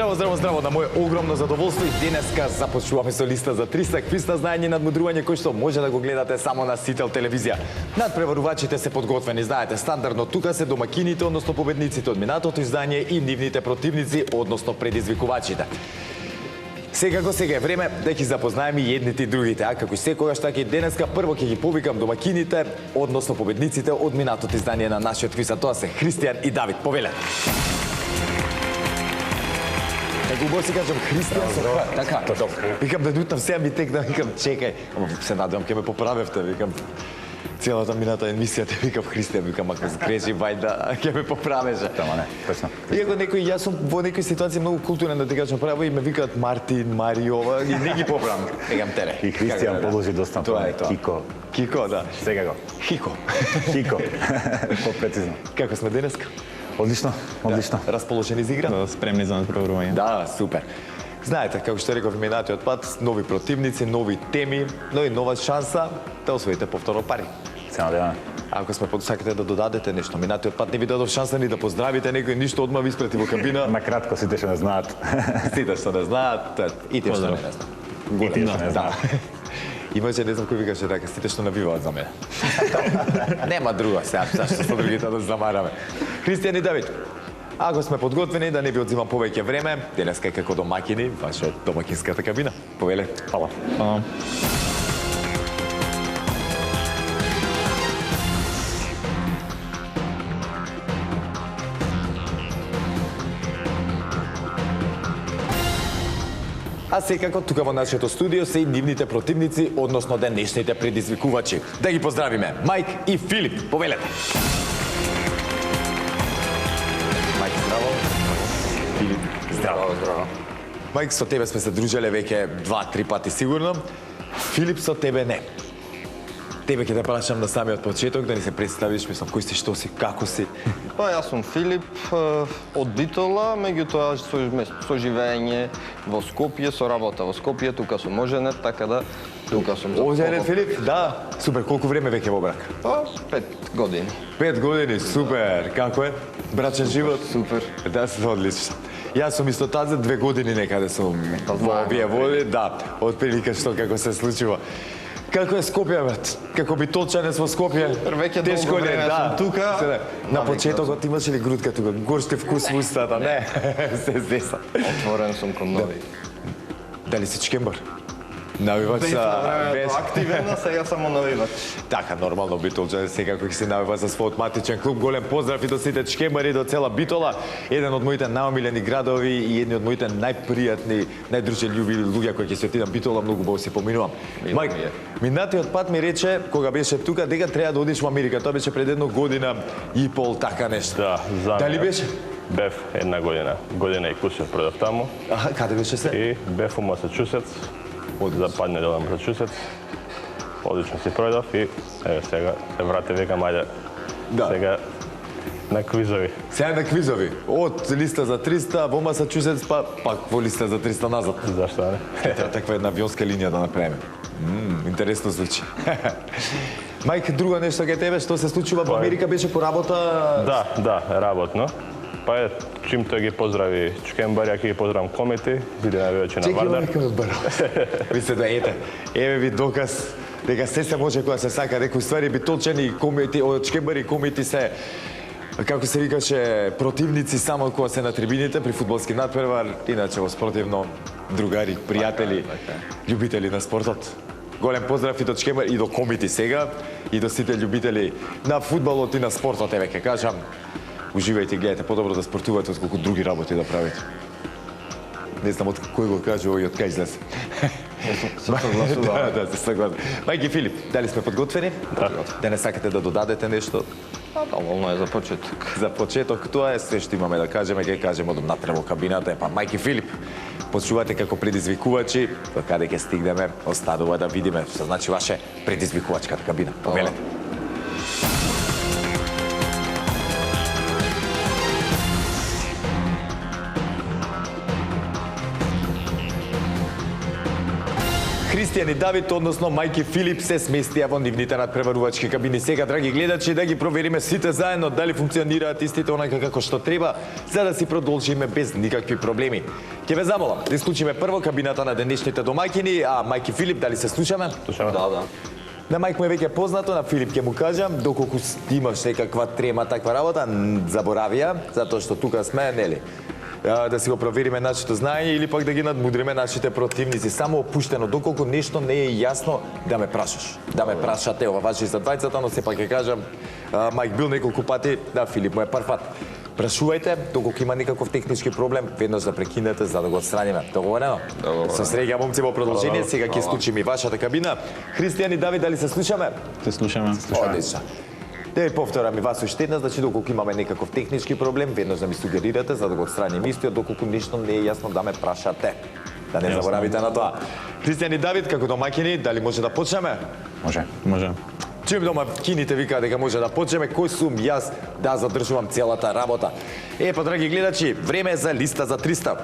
Здраво, здраво, здраво, на моje огромно задоволство и денеска започнуваме со листа за 300 квиз на знаење и надмудрување кој што може да го гледате само на Сител телевизија. Надпреварувачите се подготвени, знаете, стандардно тука се домакините, односно победниците од минатото издание и нивните противници, односно предизвикувачите. Сега е време да ги запознаеме и едните и другите, а како и секогаш така и денеска прво ќе ги повикам домакините, односно победниците од минатото издание на нашиот квиз, а тоа се Христијан и Давид. Повелете. Како убаво си кажам Христијан со Х, така. Викам да дутам сега ми текна, викам чекај, се надевам ќе ме поправевте, викам целата мината емисија те викав Христијан, викам ако сгреши вајда ќе ме поправеше. Тама не, точно. Иако некој, јас сум во некои ситуации многу културен да ти кажам право и ме викаат Мартин, Мариова и не ги поправам. Викам тере. И Христијан положи доста тоа е тоа. Кико. Кико, да. Сега го. Хико. Хико. По-прецизно. Како сме денеска? Одлично, одлично. Да, расположени за игра? Спремни за надпреварување. Да, супер. Знаете, како што реков минатиот пат, нови противници, нови теми, но и нова шанса да освоите повторно пари. Се надеваме. Ако сакате да додадете нешто, минатиот пат не ви дадов шанса ни да поздравите некој, ништо одма ви испрати во кабина. На кратко сите што не знаат. Сите што не знаат, и тие што не знаат. И тие што не знаат. Имаше, не знам кој викаше така, сите што навиваат за мене. Нема друго сега, зашто со другите да замараме. Христијан и Давид, ако сме подготвени, да не ви одзимам повеќе време, денеска е како домакини, ваша домакинската кабина. Повеле. Фала. А секако, тука во нашето студио се и нивните противници, односно денешните предизвикувачи. Да ги поздравиме, Мајк и Филип. Повелете. Мајк, здраво. Филип, здраво. Здраво. Мајк, со тебе сме се дружеле веќе 2-3 пати сигурно. Филип, со тебе не. Тебе ќе те прашам на самиот почеток, да ни се представиш, мислам, кој си, што си, како си. Па, јас сум Филип, од Битола, меѓутоа со живење во Скопје, со работа во Скопје, тука сум оженет, така да тука сум за Оженет Филип, да. Супер, колку време веќе во брак? Па, 5 години. 5 години, супер. Како е? Брачен живот? Супер. Да, се одлично. Јас сум исто тази 2 години некаде сум во знаеме, овие води, да, од прилика што како се случува. Како е Скопје, брат? Како битолчанец во Скопје? Веќе Тешко долго ли е? време сум тука. На почетокот имаше ли грудка тука? Горште вкус во устата, не? Се зеса. Отворен сум кон нови. Дали си чкембар? Навивач Времето активен, а сега само навивач. Така, нормално битолчанец секако ќе се навива за својот матичен клуб. Голем поздрав и до сите чкембари, до цела Битола. Еден од моите најомилени градови и едни од моите најпријатни, најдружелјуби луѓе кои ќе се отидам Битола, многу бо се поминувам. Мајк, минатиот пат ми рече, кога беше тука, дека треба да одиш во Америка. Тоа беше пред 1 година и пол, така нешто. Да, за Дали мене. беше? Бев една година. Година и кусur продав таму. Аха, каде беше се? И бев у Масачусетс, од западниот дел на Масачусетс. Одлично си продав и еве сега се врати, викам ајде. Да. Сега на квизови. Сега на квизови. Од листа за 300 во Масачусетс, па пак во листа за 300 назад. Зашто да не? Треба таква една авионска линија да направиме. Интересно звучи. Мајк, друго нешто кај тебе, што се случува во Америка, беше по работа? Да, работно. Па е, чим тој ги поздрави чкембари, ќе ги поздравам комити, иде на вече на Вардар. Чекай, бара. Мисле да ете, еве ви доказ дека се може кога се сака, дека ствари битолчани комити, од чкембари комити се како се викаше противници само кога се на трибините при фудбалски надпревар, иначе во спортивно другари, пријатели, љубители на спортот. Голем поздрав и до чкембар и до комити сега и до сите љубители на фудбалот и на спортот, еве ќе кажам. Уживајте, гледате, подобро да спортувате отколку други работи да правите. Не знам од кој го кажа овој, од кај излезе. Се согласувам. Да, се согласувам. Мајки Филип, дали сме подготвени? Да не сакате да додадете нешто? Доволно е за почеток. За почеток, тоа е све што имаме да кажеме, ќе кажеме од натре во кабината. Па Мајки Филип, почувате како предизвикувачи, до каде ќе стигнеме, останува да видиме што значи ваше предизвикувачката кабина. Повелете. Христијан и Давид, односно мајки Филип, се сместија во нивните надпреварувачки кабини. Сега, драги гледачи, да ги провериме сите заедно дали функционираат истите онака како што треба, за да си продолжиме без никакви проблеми. Ќе ве замолам да исклучиме прво кабината на денешните домаќини, а мајки Филип, дали се слушаме? Слушаме. Да. На мајк му е веќе познато, на Филип ќе му кажам, доколку имаш некаква трема, таква работа, заборавија, затоа што тука сме, нели? Да си го провериме нашето знаење или пак да ги надмудриме нашите противници. Само опуштено, доколку нешто не е јасно, да ме прашаш. Да ме прашате, ова важи за двајцата, но сепак ќе кажам, мајк бил неколку пати, да, Филип му е првпат. Прашувајте, доколку има некаков технички проблем, веднаш да прекинете за да го отстраниме. Договорено? Со среќа, момци, во продолжение, сега ќе исклучиме и вашата кабина. Христијан и Давид, дали се слушаме? Се слушаме. Одлично. Да ви повторам и вас уште една, значи доколку имаме некаков технички проблем, веднаш да ми сугерирате за да го отстраним истиот, доколку нешто не е јасно да ме прашате. Да не заборавите на тоа. Христијан и Давид, како домаќини, дали може да почнеме? Може. Чуем домаќините викаат дека може да почнеме, кој сум јас да задржувам целата работа. Па, драги гледачи, време е за листа за 300.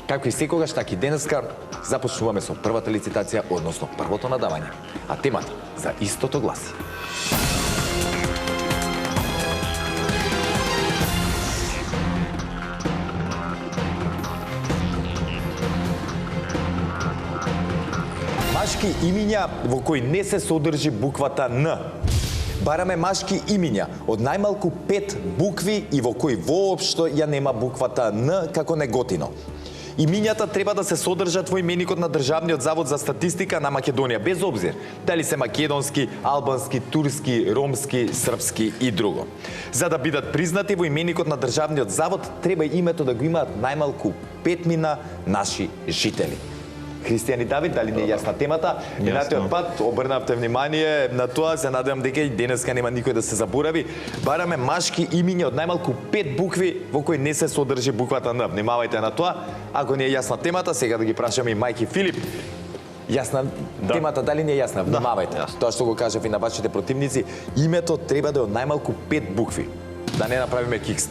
Како и секогаш, така и денеска, започнуваме со првата лицитација, односно првото надавање. А темата за истото гласи: машки имиња во кои не се содржи буквата Н. Бараме машки имиња од најмалку 5 букви и во кои воопшто ја нема буквата Н како неготино. Имињата треба да се содржат во именикот на Државниот завод за статистика на Македонија, без обзир дали се македонски, албански, турски, ромски, српски и друго. За да бидат признати во именикот на Државниот завод, треба името да го имаат најмалку 5 наши жители. Христијан и Давид, дали не е јасна темата? Минатиот пат обрнавте внимание на тоа, се надевам дека и денеска нема никој да се заборави. Бараме машки имиња од најмалку 5 букви во кои не се содржи буквата Н. Внимавајте на тоа. Ако не е јасна темата, сега да ги прашаме и мајки Филип. Јасна темата, дали не е јасна? Внимавајте. Тоа што го кажав и на вашите противници, името треба да е од најмалку 5 букви. Да не направиме кикс.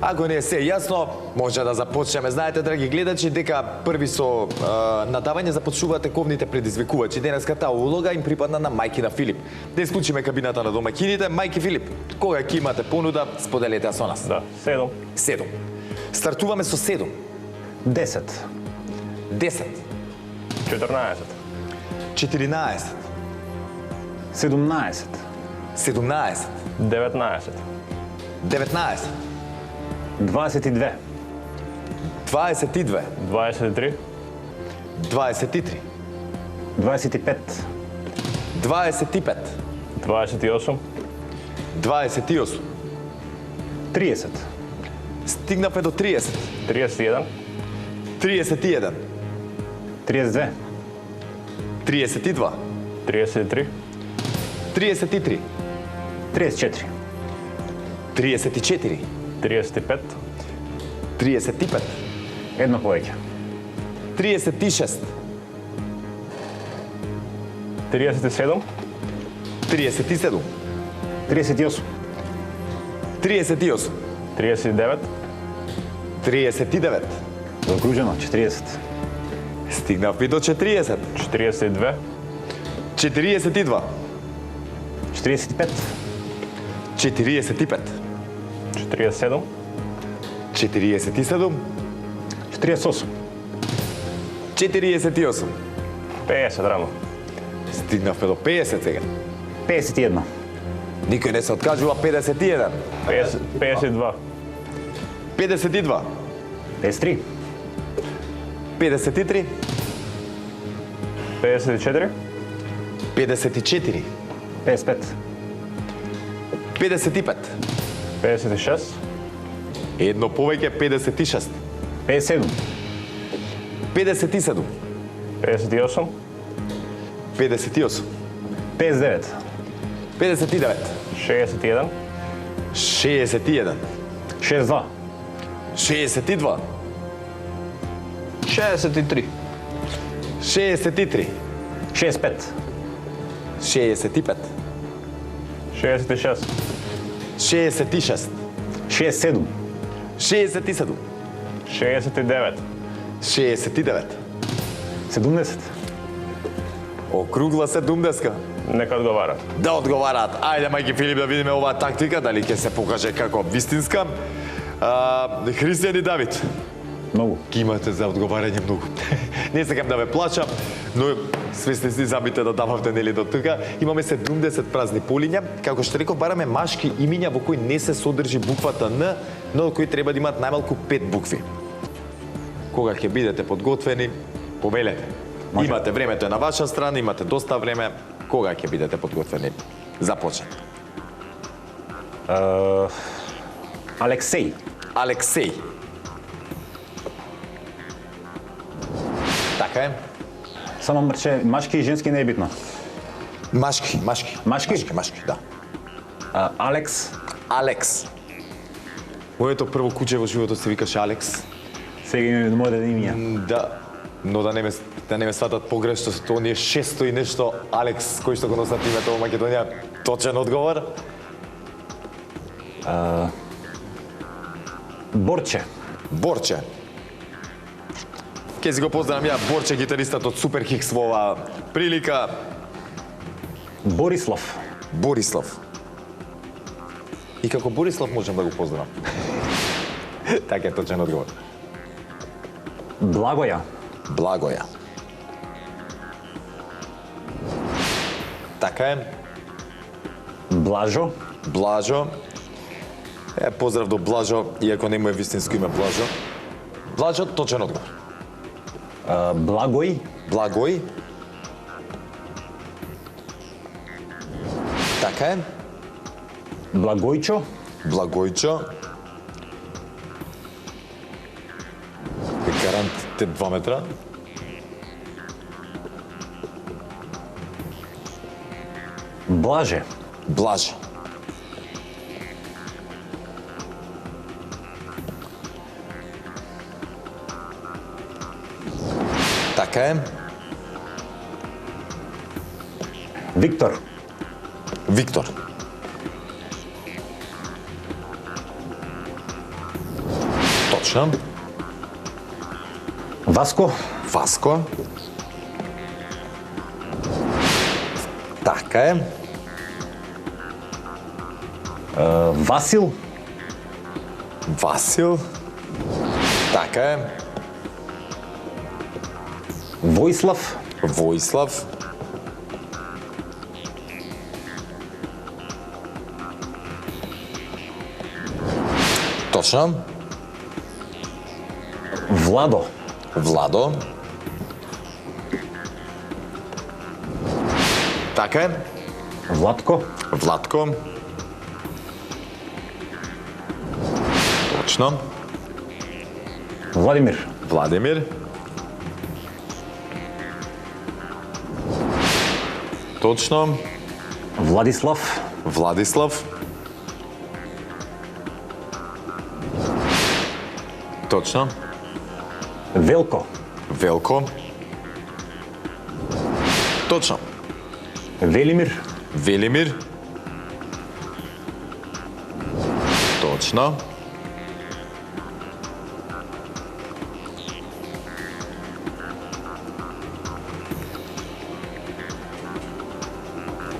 Ако не е се јасно, може да започнеме. Знаете, драги гледачи, дека први со надавање започнуваат тековните предизвикувачи. Денеска таа улога им припадна на мајки на Филип. Да исклучиме кабината на домаќините. Мајки Филип, кога ќе имате понуда, споделете ја со нас. Да, 7. 7. Стартуваме со 7. 10. 10. 14. 14. 17. 17. 19. 19. 22. 22. 23. 23. 25. 25. 28. 28. 30. Стигнавме до 30. 31. 31. 32. 32. 33. 33. 34. 34. 35. 35. Едно повеќе. 36. 37. 37. 38. 38. 39. 39. Заокружено 40. Стигнавме до 40. 42. 42. 45. 45. 47. 47. 48. 48. 50, рамо. Стигнавме до 50 сега. 51. Никој не се откажува. 51. 52. 52. 53. 53. 54. 54. 55. 55. 56. Едно повеќе, 56. 57. 57. 58. 58. 59. 59. 61. 61. 62. 62. 63. 63. 65. 65. 66. 66. 67. 67. 69. 69. 70. Округла се думдеска. Нека одговара. Да одговараат. Ајде, мајки Филип, да видиме оваа тактика, дали ќе се покаже како вистинска. Христијан и Давид, Многу. ки имате за одговарање многу. Не сакам да ве плачам, но свесни си забите да дававте нели до тука. Имаме 70 празни полиња. Како што реков, бараме машки имиња во кои не се содржи буквата Н, но кои треба да имаат најмалку 5 букви. Кога ќе бидете подготвени, повелете. Може. Имате времето е на ваша страна, имате доста време. Кога ќе бидете подготвени? Започнете. Алексеј. Алексеј. Така е. Само мрче, машки и женски не е битно. Машки. Машки? Да. Алекс. Алекс. Моето прво куче во животот се викаше Алекс. Сега имаме моите имиња. Да. Но да не ме сватат погрешно, со тоа ние 600 и нешто Алекс кои што го носат името во Македонија. Точен одговор. Борче. Борче. Ке си го поздравам ја, Борче, гитаристот од Супер Хикс во оваа прилика. Борислав. Борислав. И како Борислав можем да го поздравам. Така е точен одговор. Благоја. Благоја. Така е. Блажо. Блажо. Поздрав до Блажо, иако не му е вистинско име Блажо. Блажо, точен одговор. Благој. Благој. Така е. Благојчо. Благојчо. Гарантите 2 метра. Блаже. Блаже. Така е. Виктор. Виктор. Точно. Васко. Васко. Така е. Васил. Васил. Така е. Војслав. Војслав. Точно. Владо. Владо. Така е. Владко. Владко. Точно. Владимир. Владимир. Точно. Владислав. Владислав. Точно. Велко. Велко. Точно. Велимир. Велимир. Точно.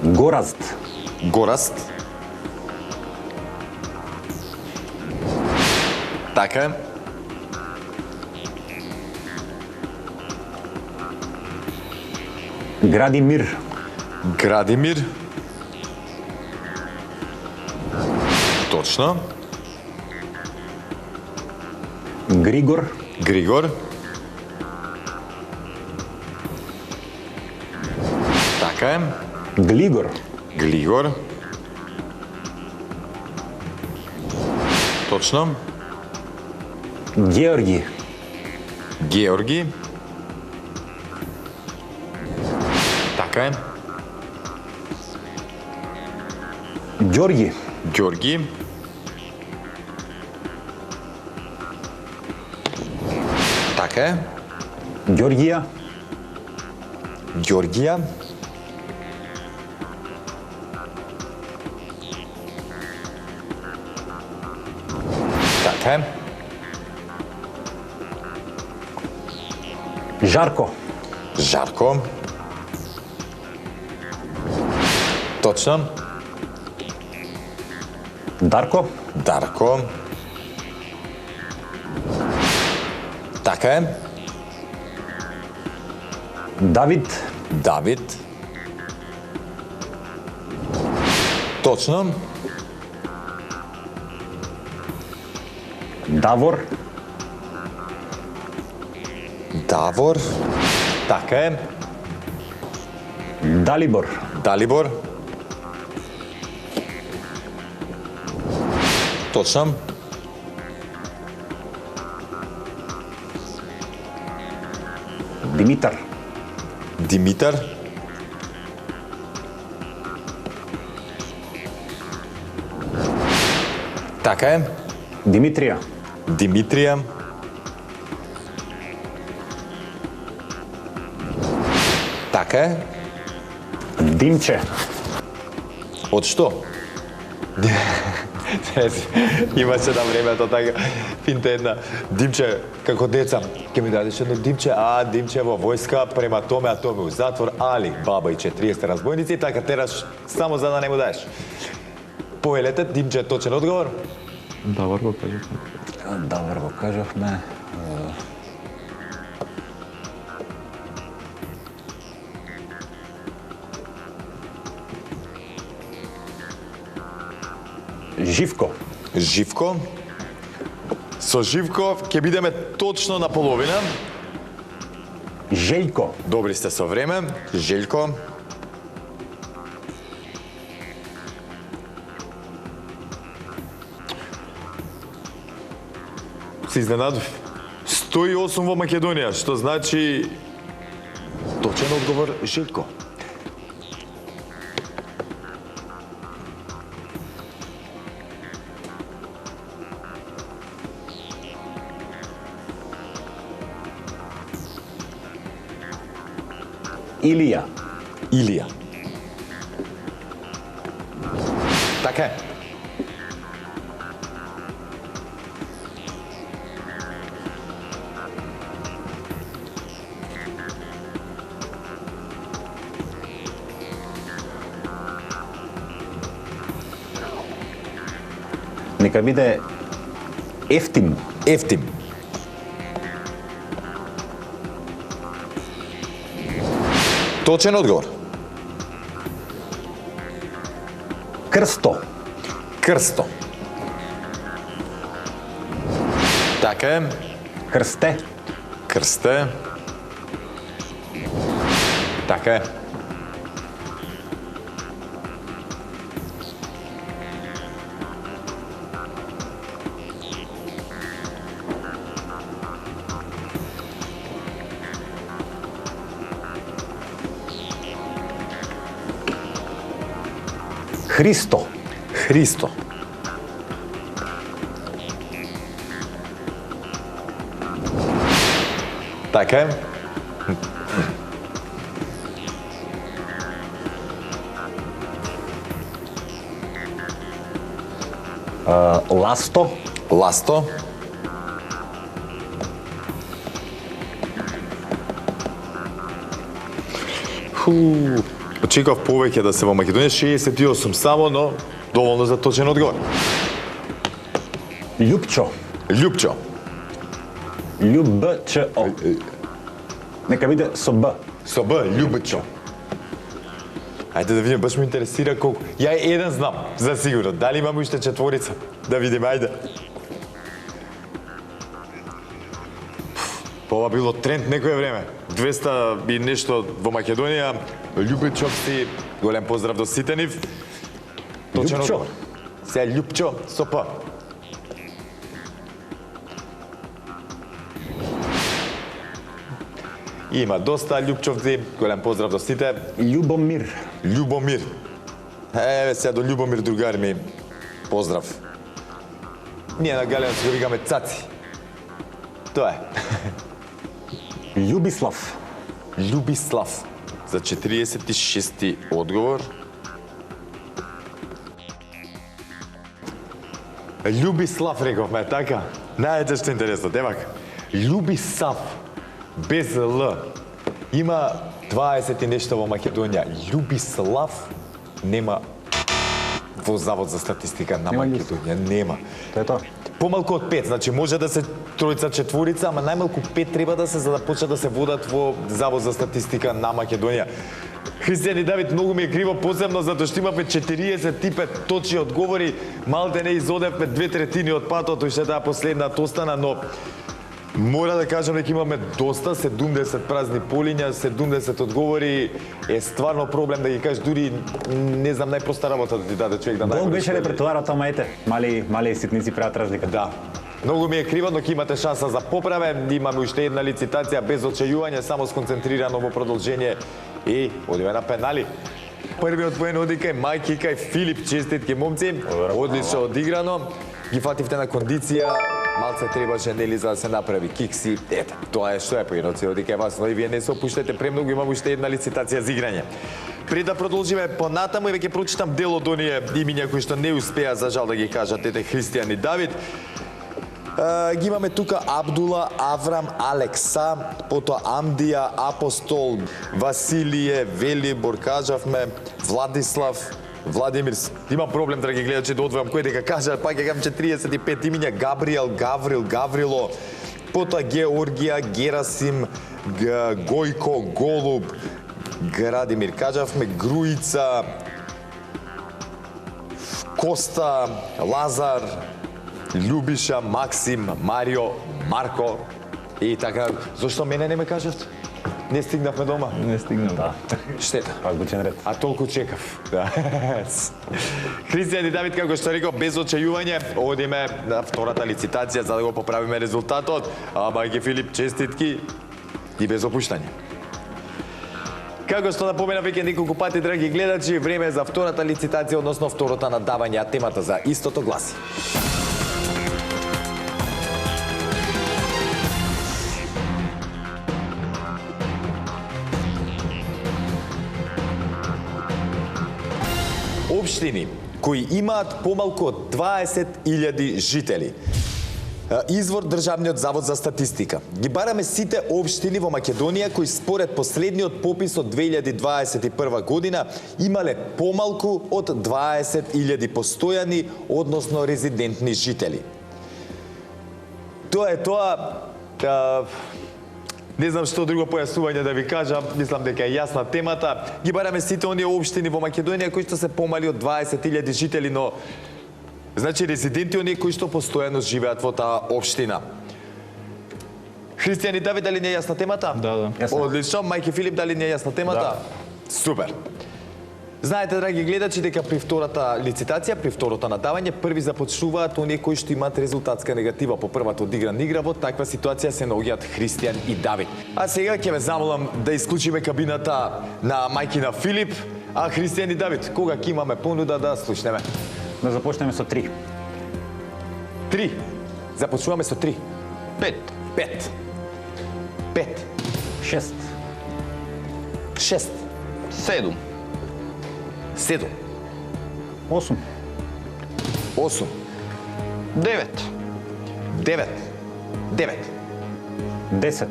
Гораст. Гораст. Така е. Градимир. Градимир. Точно. Григор. Григор. Така е. Глигор. Глигор. Точно. Георги. Георги. Така е. Ѓорги. Ѓорги. Така е. Ѓоргија. Ѓоргија. Така е. Жарко. Жарко. Точно. Дарко, Дарко. Така е. Давид, Давид. Точно. Давор, Давор. Така е. Далибор, Далибор. Точно. Димитър, Димитър. Така е. Димитрия, Димитрия. Така е. Димче, Од што? Имаше на времето така финта една Димче како деца. Ке ми дадеш едно Димче, Димче во војска, према томе, а томе у затвор, али баба и 40 разбойници, така тераш само за да не му даеш. Повелете, Димче точен одговор? Давор го кажавме. Давор го кажавме. Живко, Живко. Со Живко ќе бидеме точно на половина. Желко, Добри сте со време. Желко. Се изненадов. 108 во Македонија, што значи точен одговор Желко. Илија, Илија. Така е. нека биде Ефтим, Ефтим. Точен одговор. Крсто, Крсто. Така е. Крсте, Крсте. Така е. Христо, Христо. Така е. Ласто, Ласто. Очекав повеќе да се во Македонија, 68 само, но доволно за точен одговор. Љупчо, Љупчо. Љубчо. Нека биде со Б. Со Б, Љубчо. Ајде да видим, баш ме интересира колку. Ја еден знам, за сигурно. Дали имам уште четворица? Да видим, ајде. Ова било тренд некое време. 200 и нешто во Македонија. Љубичовци, голем поздрав до сите нив. Точен Љупчо. одговор. Сега Љупчо со П. Има доста Љупчовци, голем поздрав до сите. Љубомир, Љубомир. Еве сега до Љубомир другари ми. Поздрав. Ние на галеријата го викаме Цаци. Тоа е. Љубислав, Љубислав. За 46-ти одговор. Љубислав рековме, така? Најде што е интересно, демак. Љубисав, без Л. Има 20 и нешто во Македонија. Љубислав, нема во Завод за статистика на Нема Македонија. Нема. Тоа е тоа. Помалку од 5, значи може да се тројца, четворица, ама најмалку 5 треба да се за да почнат да се водат во Завод за статистика на Македонија. Христијан и Давид многу ми е криво посебно затоа што имавме 45 точни одговори, малте не изодевме 2/3 од патот, уште таа последната остана, но мора да кажам дека имаме доста, 70 празни полиња, 70 одговори, е стварно проблем да ги кажеш, дури не знам најпроста работа да ти даде човек да Долг најбрзо беше сведе. репертуарот, ама ете, мали ситници прават разлика. Да. Многу ми е криво, но ќе имате шанса за поправе. Имаме уште една лицитација без очајување, само сконцентрирано во продолжение и одиме на пенали. Првиот поен оди кај Мајки, кај Филип, честитки момци. Одлично одиграно. Ги фативте на кондиција. Малце требаше нели за да се направи кикси. Ете, тоа е што е поиноци оди кај вас, но и вие не се опуштете премногу, имам уште една лицитација за играње. Пред да продолжиме понатаму и веќе прочитам дел од оние имиња кои што не успеа за жал да ги кажат, ете Христијан и Давид. Ги имаме тука Абдула, Аврам, Алекса, потоа Амдија, Апостол, Василие, Велибор, кажавме, Владислав, Владимир. Имам проблем, драги гледачи, да одвојам кој дека кажа, пак ќе кажам 45 имиња, Габриел, Гаврил, Гаврило, потоа Георгија, Герасим, Гојко, Голуб, Градимир, кажавме, Груица, Коста, Лазар, Љубиша, Максим, Марио, Марко и така. Зошто мене не ме кажавте? Не стигнавме дома. Не стигнам, да. Штета. Азбучен ред. А толку чекав. Да. Христијан и Давид, како што реков, без очајување, одиме на втората лицитација за да го поправиме резултатот. А Мајки Филип, честитки и без опуштање. Како што напомена веќе неколку пати, драги гледачи, време е за втората лицитација, односно второто надавање, а темата за истото гласи. Општини кои имаат помалку од 20.000 жители. Извор Државниот завод за статистика. Ги бараме сите општини во Македонија кои според последниот попис од 2021 година имале помалку од 20.000 постојани, односно резидентни жители. Тоа е тоа. Не знам што друго појаснување да ви кажам, мислам дека е јасна темата. Ги бараме сите оние општини во Македонија кои што се помали од 20.000 жители, но значи резиденти оние кои што постојано живеат во таа општина. Христијан и Давид, дали не е јасна темата? Да. Јасно. Одлично. Мајки Филип, дали не е јасна темата? Да. Супер. Знаете, драги гледачи, дека при втората лицитација, при второто надавање, први започнуваат оние кои што имаат резултатска негатива по првата одиграна игра. Во таква ситуација се наоѓаат Христијан и Давид. А сега ќе ве замолам да исклучиме кабината на мајки на Филип, а Христијан и Давид, кога ќе имаме понуда да слушнеме? Да започнеме со 3. 3. Започнуваме со 3. 5. 5. 5. 6. 6. 7. 7. 8. 8. 9. 9. 9. 10.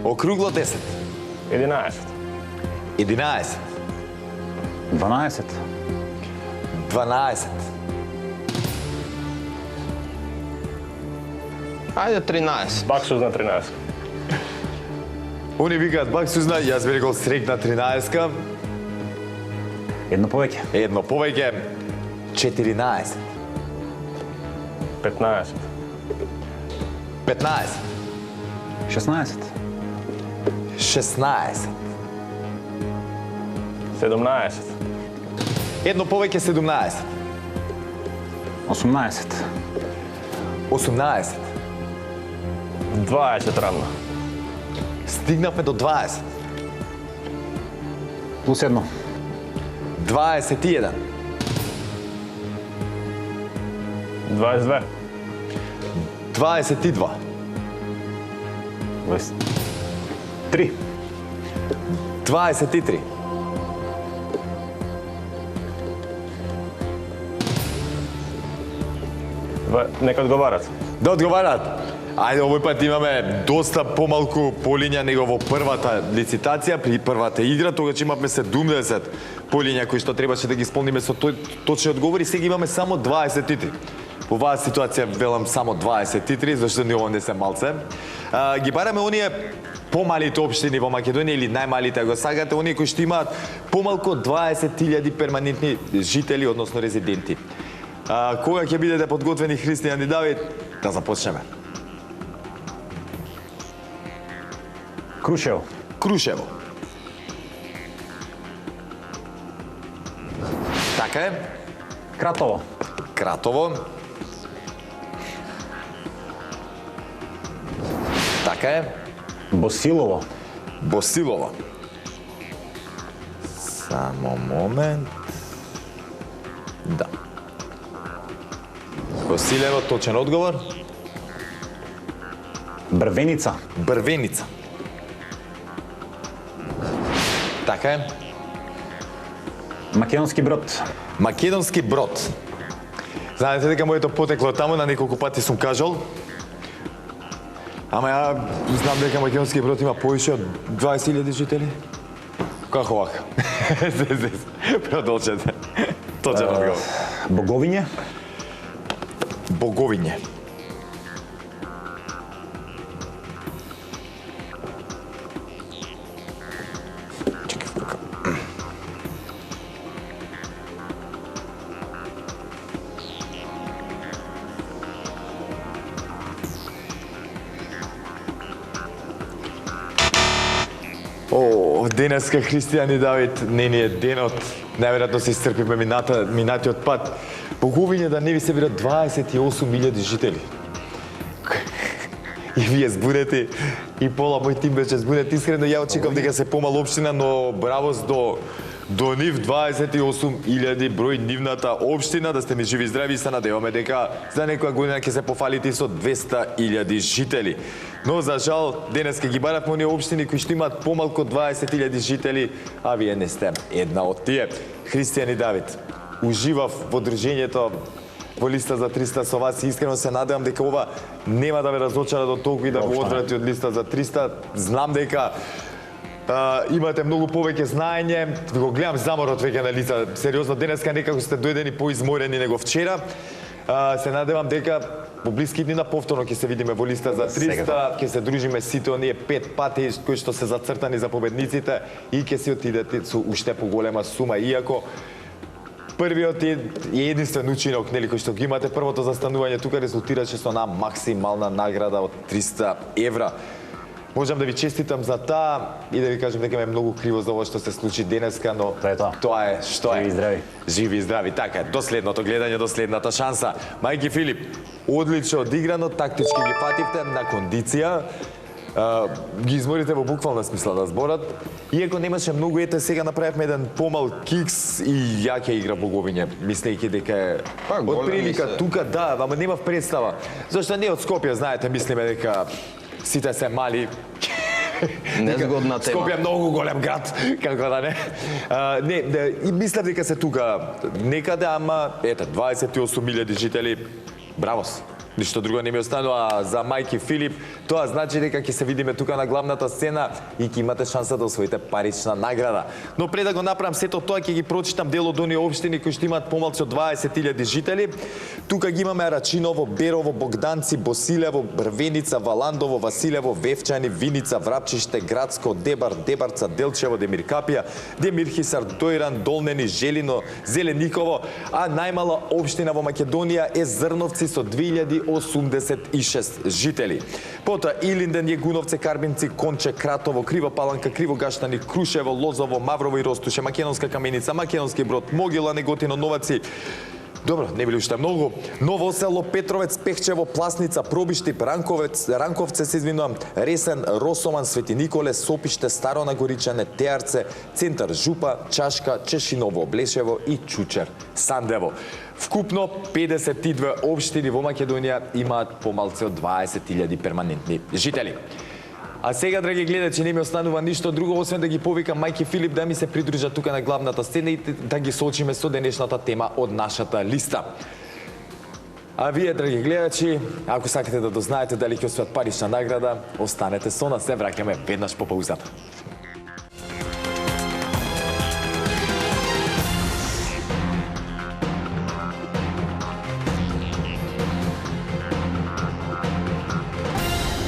Округло 10. 11. 11. 12. 12. Ајде 13. Баксус на 13. Они викаат баксузна, јас би рекол срекна 13-ка. Едно повеќе. Едно повеќе. 14. 15. 15. 16. 16. 17. Едно повеќе 17. 18. 18. 20 рамна. Стигнавме до 20. Плюс 1. 21. 22. 22. 3. 23. Нека одговарат. Да одговараат. Ајде, овој пат имаме доста помалку полиња него во првата лицитација, при првата игра, тогаш имавме 70 полиња кои што требаше да ги исполниме со точни одговори, сега имаме само 23. Во оваа ситуација велам само 23, зашто ни ово не се малце. Ги бараме оние помалите општини во Македонија или најмалите, ако сакате, оние кои што имаат помалку 20.000 перманентни жители, односно резиденти. Кога ќе бидете подготвени, Христијан и Давид, да започнеме. Крушево. Крушево. Така е. Кратово. Кратово. Така е. Босилово. Босилово. Само момент. Да. Босилево, точен одговор. Брвеница. Брвеница. Така е. Македонски Брод. Македонски Брод. Знаете дека моето потекло таму, на неколку пати сум кажал. Ама ја знам дека Македонски Брод има повише од 20.000 жители. Како вака? Продолжете. Точен одговор. Боговиње. Боговиње. Денеска, Христијан и Давид, не ни е денот. Најверојатно се исцрпиме минатиот пат. Боговиње да не ви се бира 28.000 жители. И вие збунете, и пола мој тим беше збунет. Искрено, ја очекувам дека се помала општина, но бравос до нив 28.000 број нивната општина, да сте ми живи и здрави, и се надеваме дека за некоја година ќе се пофалите со 200.000 жители. Но за жал денеска ги баравме оние општини кои што имаат помалку 20.000 жители, а вие не сте една од тие. Христијан и Давид, уживав во дружењето во листа за 300 со вас и искрено се надевам дека ова нема да ве разочара до толку и да го одврати од листа за 300. Знам дека имате многу повеќе знаење, го гледам заморот веќе на лица. Сериозно, денеска некако сте дојдени поизморени него вчера. Се надевам дека во блиски дни на повторно ќе се видиме во листа за 300, ќе се дружиме сите оние 5 пати кои што се зацртани за победниците и ќе си отидете со уште поголема сума, иако првиот е единствен учинок, нели, кој што ги имате, првото застанување тука резултираше со една максимална награда од 300 евра. Можам да ви честитам за таа и да ви кажам дека ме е многу криво за ова што се случи денеска, но тоа е што е. Живи и здрави. Живи и здрави. Така е, до следното гледање, до следната шанса. Мајки Филип, одлично одиграно, тактички ги пативте на кондиција. Ги изморите во буквална смисла на зборот. Иако немаше многу, ете сега направивме еден помал кикс и ја ќе игра Боговиње, мислејќи дека е од прилика тука, да, ама немав представа. Зашто не од Скопје, знаете, мислиме дека сите се мали. Незгодна тема. Скопје е многу голем град, како да не. И мислев дека се тука некаде, ама ете 28.000 жители. Бравос. Ништо друго не ми останува за Мајки Филип. Тоа значи дека ќе се видиме тука на главната сцена и ќе имате шанса да освоите парична награда. Но пред да го направам сето тоа, ќе ги прочитам дел од оние општини кои што имаат помалку од 20.000 жители. Тука ги имаме Рачиново, Берово, Богданци, Босилево, Брвеница, Валандово, Василево, Вевчани, Виница, Врапчиште, Градско, Дебар, Дебарца, Делчево, Демиркапија, Демирхисар, Дојран, Долнени, Желино, Зелениково, а најмала општина во Македонија е Зрновци со 2086 жители. Потоа Илинден, Јегуновце, Карбинци, Конче, Кратово, Крива Паланка, Кривогаштани, Крушево, Лозово, Маврово и Ростуше, Македонска Каменица, Македонски Брод, Могила, Неготино, Новаци. Добро, не били уште многу. Ново село, Петровец, Пехчево, Пласница, Пробишти, Ранковце, се извинувам, Ресен, Росоман, Свети Николе, Сопиште, Старо Нагоричане, Теарце, Центар Жупа, Чашка, Чешиново, Блешево и Чучер, Сандево. Вкупно 52 општини во Македонија имаат помалку од 20.000 перманентни жители. А сега, драги гледачи, не ми останува ништо друго, освен да ги повикам Мајки Филип да ми се придружат тука на главната сцена и да ги соочиме со денешната тема од нашата листа. А вие, драги гледачи, ако сакате да дознаете дали ќе освојат парична награда, останете со нас, се враќаме веднаш по паузата.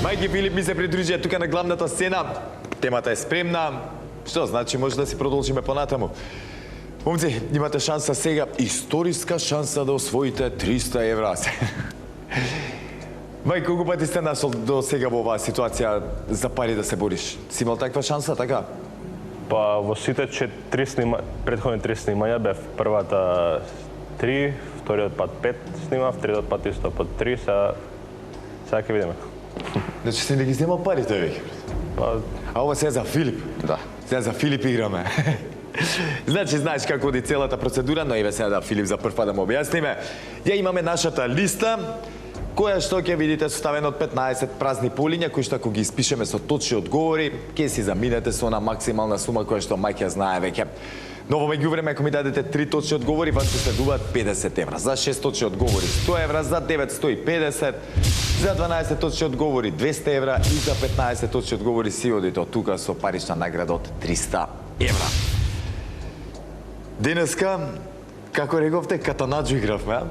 Мајки Филип ми се придружија тука на главната сцена. Темата е спремна. Што значи може да си продолжиме понатаму. Момци, имате шанса сега, историска шанса да освоите 300 евра. Мај, колку пати сте нашол до сега во оваа ситуација за пари да се бориш? Си имал таква шанса, така? Па во сите предходни 3 снимања бев првата 3, вториот пат 5 снимав, третиот пат исто по 3, сега ќе видиме. Значи си не ги снимал парите веќе? Па, А ова се е за Филип? Да. Сега за Филип играме. Значи, знаеш како оди целата процедура, но еве сега да Филип за прв пат да му објасниме. Ја имаме нашата листа, која што ќе видите составена од 15 празни полиња, кои што ако ги испишеме со точни одговори, ќе си заминете со она максимална сума која што мајка знае веќе. Но во меѓувреме, ако ми дадете 3 точни одговори, вас ќе следуваат 50 евра. За 6 точни одговори 100 евра, за 9 150, за 12 точни одговори 200 евра и за 15 точни одговори си одите од тука со парична награда од 300 евра. Денеска, како рековте, катанаджо игравме,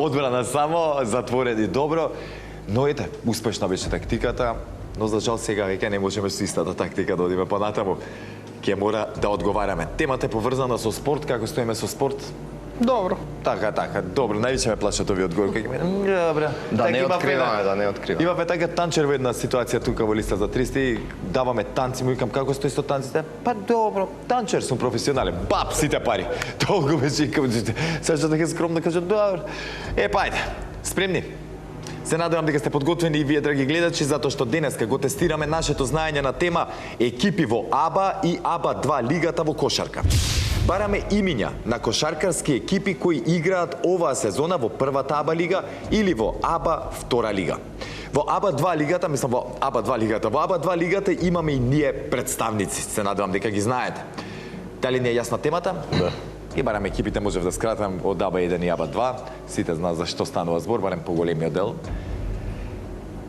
одбрана само, затворени добро, но ете, успешна беше тактиката, но за жал сега веќе не можеме со истата тактика да одиме понатаму. Ќе мора да одговараме. Темата е поврзана со спорт, како стоиме со спорт? Добро. Така, добро, највише ме плашат овие одговори. Добро. Да не откриваме, да не откриваме. Имаме така танчер во една ситуација тука во листа за 300 и даваме танци, му викам како стои со танците? Па добро, танчер сум професионален. Бап, сите пари. Толку беше и сега што така скромно кажа, добро. Па ајде, спремни? Се надевам дека сте подготвени и вие, драги гледачи, затоа што денеска го тестираме нашето знаење на тема екипи во АБА и АБА 2 лигата во кошарка. Бараме имиња на кошаркарски екипи кои играат оваа сезона во првата АБА лига или во АБА 2 лига. Во АБА 2 лигата, во АБА 2 лигата имаме и ние представници. Се надевам дека ги знаете. Дали не е јасна темата? Да. И барем екипите можев да скратам од АБА 1 и АБА 2. Сите знаат за што станува збор, барем по големиот дел.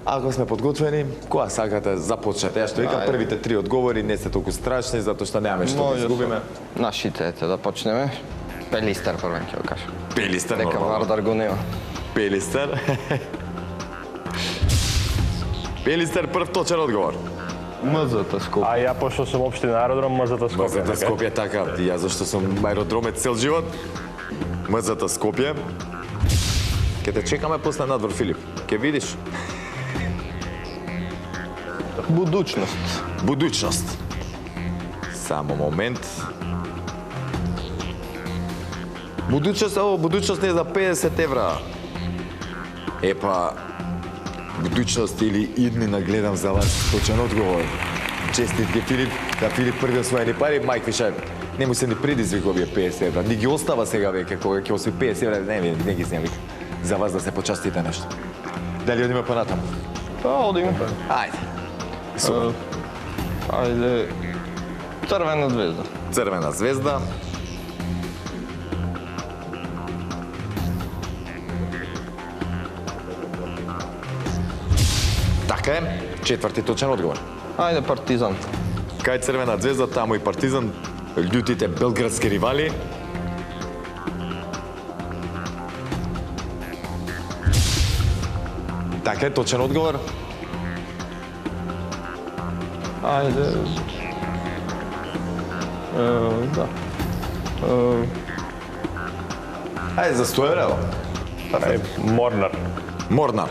Ако сме подготвени, која сакате, започнете. Ја што викам, првите 3 одговори не се толку страшни, затоа што немаме што да изгубиме. Нашите, ете, да почнеме. Пелистер првен ќе го кажам. Пелистер, Дека нормално. Вардар го нема. Пелистер. Пелистер, прв точен одговор. МЗТ Скопје. а ја пошто сум општина аеродром, МЗТ Скопје. МЗТ Скопје, така. И ја зашто сум аеродромет цел живот. МЗТ Скопје. Ке те чекаме после надвор, Филип. Ке видиш. Будучност. Будуćност. Само момент. Будуćност не е за 50 евра. Епа, будуćност или иднина гледам за вас точен одговор. Честитки, Филип. Да, Филип први освоени пари, Мајк више не му се ни предизвика овие 50 евра. Ни ги остава сега веќе, кога ќе освои 50 евра, не ги снимам. За вас да се почастите нешто. Дали одиме понатаму? Па, одиме. Ајде. Ајде. Црвена звезда. Црвена звезда. Така е, четврти точен одговор. Ајде Партизан. Кај Црвена звезда, таму и Партизан, лютите белградски ривали. Така е, точен одговор. Ајде. Да. Ајде, за 100 евра, Морнар. Морнар.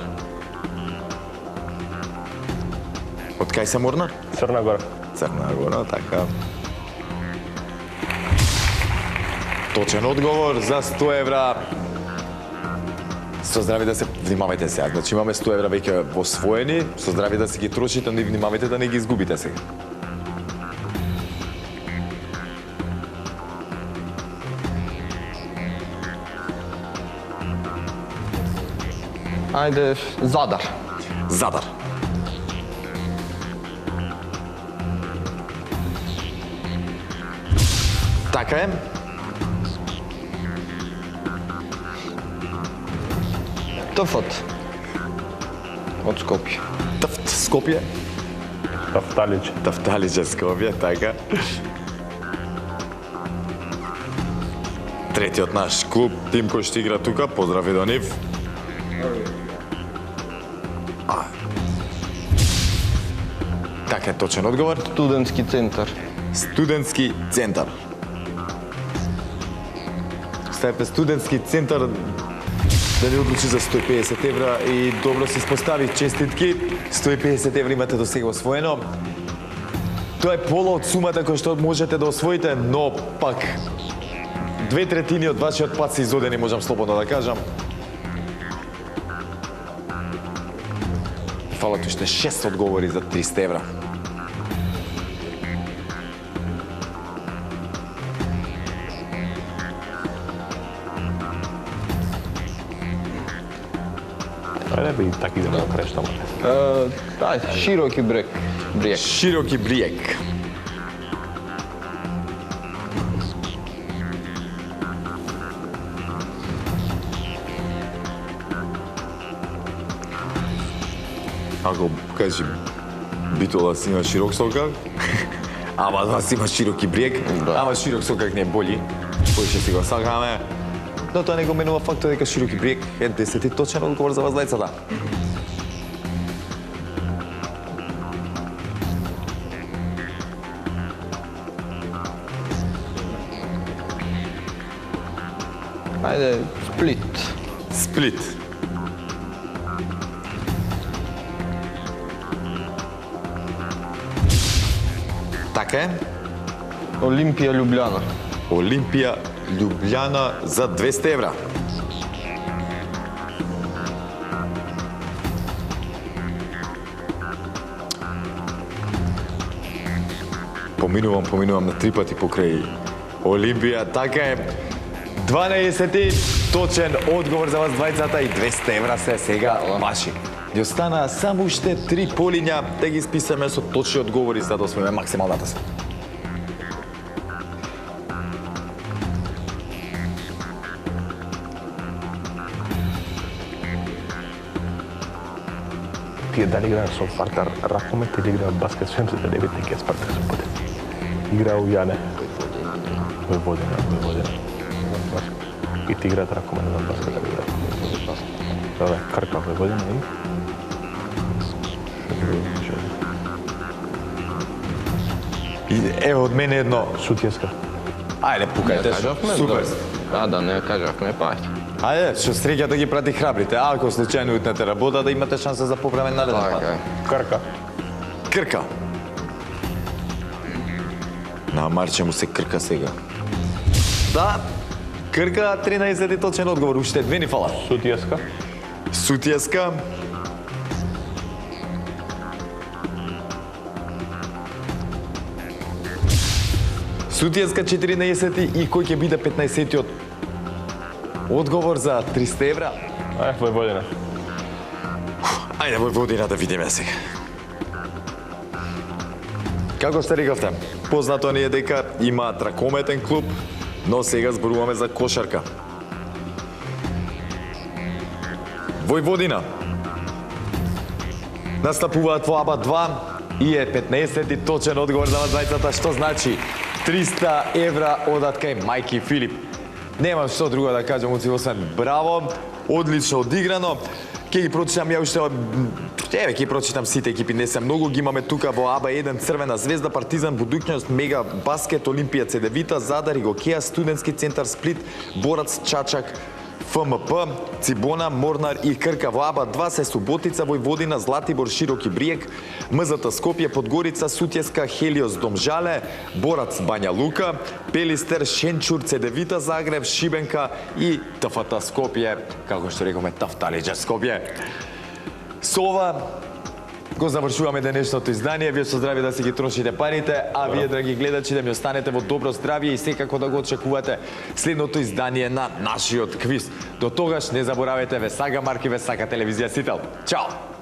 Од кај се Морнар? Црна Гора. Црна Гора, така. Точен одговор за 100 евра. Со здрави да се внимавајте сега. Значи имаме 100 евра веќе освоени, со здрави да се ги трошите, но и внимавајте да не ги изгубите сега. Ајде Задар. Задар. Така е. ТФ-т од Скопје. Тафт, Скопје. Тафталич. Тафталиџа, Скопје, така. Третиот наш клуб, тим кој што игра тука, поздрави до нив. Така е точен одговор. Студентски центар. Студентски центар. Ставите студентски центар да ни одлучи за 150 евра и добро се испостави, честитки. 150 евра имате до сега освоено. Тоа е пола од сумата која што можете да освоите, но пак 2/3 од вашиот пат се изодени, можам слободно да кажам. Фалат уште 6 одговори за 300 евра. Ајде би таки да го крештаме. Ајде, широки брег. Широки бриек. Ако кажи Битола си има широк сокак, ама да си има широки бриек, ама широк сокак не е боли, кој ќе си го сакаме. Но тоа не го менува фактот дека широки бриек е 10 точен одговор за вас двајцата. Ајде, Сплит. Сплит. Така е. Олимпија Љубљана. Олимпија Љубљана за 200 евра. Поминувам на 3 пати покрај Олимпија. Така е. 12 точен одговор за вас двајцата и 200 евра се сега ваши. Ни останаа само уште 3 полиња да ги списаме со точни одговори за да освоиме максималната сума. Тие дали играат со Спартак ракомет или играат баскет, свем се да не бите ке Спартак со путен. Играа у Јане. Војводина. И ти играат ракомет на баскет, дали играат баскет. Да, Крка, Војводина и... И од мене едно. Сутјеска. Ајде, пукајте. Супер. Да, не кажавме, пајте. Ајде, што среќата ги прати храбрите. А ако случајно утнете работа, да имате шанса за поправен нареден пат. Така е. Крка. Крка. На Марче му се крка сега. Да, Крка, 13 точен одговор, уште две ни фала. Сутјеска. Сутјеска. Сутјеска 14 и кој ќе биде 15-тиот одговор за 300 евра? Војводина. Ајде, Војводина да видиме сега. Како што рековте, познато ни е дека имаат ракометен клуб, но сега зборуваме за кошарка. Војводина настапуваат во АБА 2 и е 15-ти точен одговор за вас двајцата, што значи 300 евра одат кај Мајки Филип. Немам што друго да кажам, освен браво, одлично одиграно. Ќе ги прочитам ја уште, еве ќе прочитам сите екипи, не се многу, ги имаме тука во АБА 1 Црвена звезда, Партизан, Будуќност, Мега Баскет, Олимпија Цедевита, Задар, Игокеа, Студентски центар Сплит, Борац, Чачак, ФМП, Цибона, Морнар и Крка. Во АБА 2 се Суботица, Војводина, Златибор, Широки Бриек, МЗТ Скопје, Подгорица, Сутјеска, Хелиос, Домжале, Борац, Бања Лука, Пелистер, Шенчур, Цедевита, Загреб, Шибенка и ТФТ Скопје, како што рековме, Тафталиџа Скопје. Со ова го завршуваме денешното издание. Вие со здравје да си ги трошите парите, а вие, драги гледачи, да ми останете во добро здравје и секако да го очекувате следното издание на нашиот квиз. До тогаш не заборавајте, ве сака Марки, ве сака телевизија Сител. Чао!